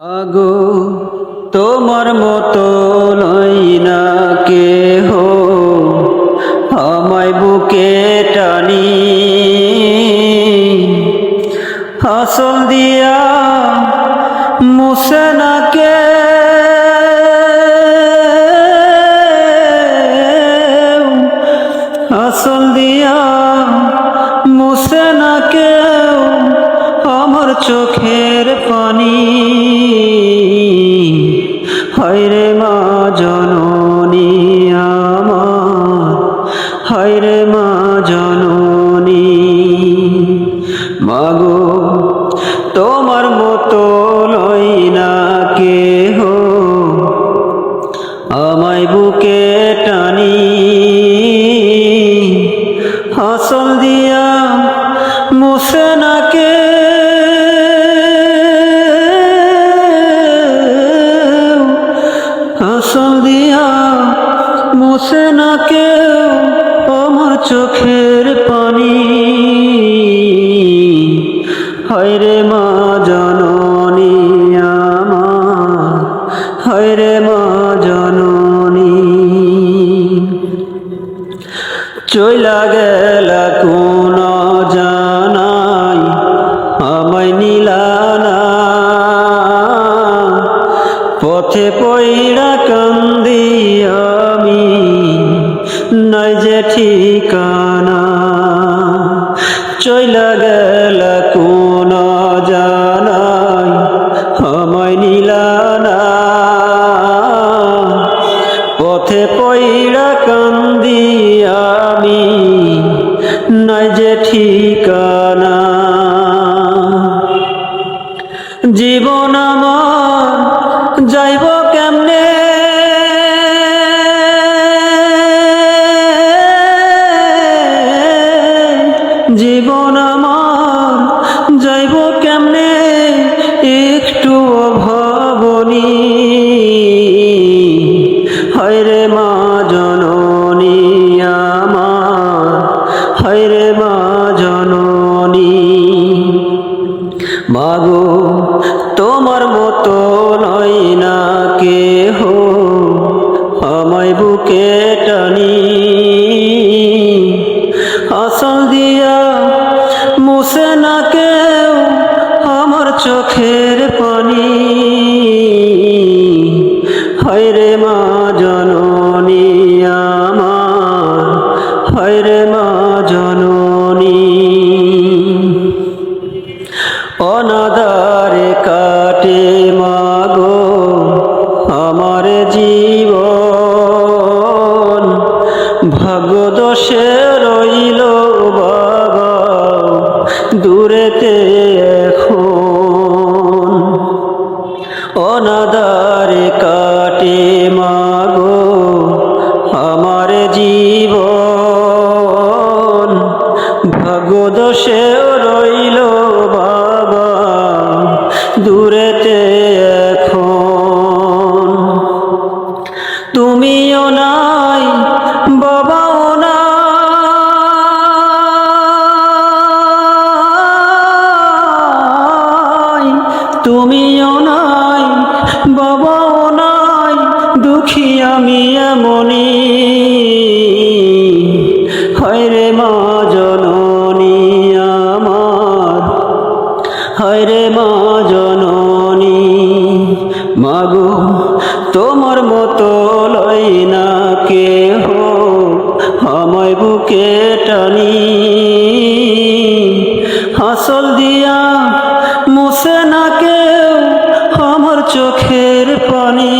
আগো তোমার মতো নই না কেহ, আমায় বুকে টানি হাসল দিয়া মুছে না কে, হাসল দিয়া মুছে না কেউ আমার চোখের পানি। হায়রে মা জননী আমার, হায়রে মা জননী। মাগো তোমার মতো লই না কেহ, আমায় বুকে টানি হাসল দিয়া মুছে না কে, হাসল দিয়া মুছে না কেউ আমার চোখের পানি। হায়রে মা জননী আমার, হায়রে মা জননী। চইলা গেলা কোন জানাই আমায় নিলা না, পথে পইড়া কান্দি আমি নাই যে ঠিকানা। চইলা গেলা কোন জানাই আমায় নিলা না, পথে পইড়া কান্দি আমি নাই যে ঠিকানা। জীবন আমার যাইব কেমনে, জীবন আমার যাইব কেমনে একটু ভাবনি। হায়রে মা জননী আমার, হায়রে মা জননী। মাগো তোমার মতো নই না কেহ, আমায় বুকে টানি হাসল দিয়া মুছে না কেউ আমার চোখের পানি। হায়রে মা জননী আমার, হায়রে মা জননী। অনাদারে কাটে মাগো আমার জীবন, ভাগ্য দোষে রইল বাবা দূরেতে এখন। অনাদারে কাটে মাগো আমার জীবন, ভাগ্য দোষে রইল বাবা দূরেতে এখন। তুমিও নাই বাবাও নাই, তুমিও নাই বাবাও নাই, দুঃখী আমি এমনি। হায়রে মা জননী আমার, হায়রে মা জননী। মাগো তোমার মতো লই না কেহ, আমায় বুকে টানি হাসল দিয়া মুছে না কেউ আমার চোখের পানি।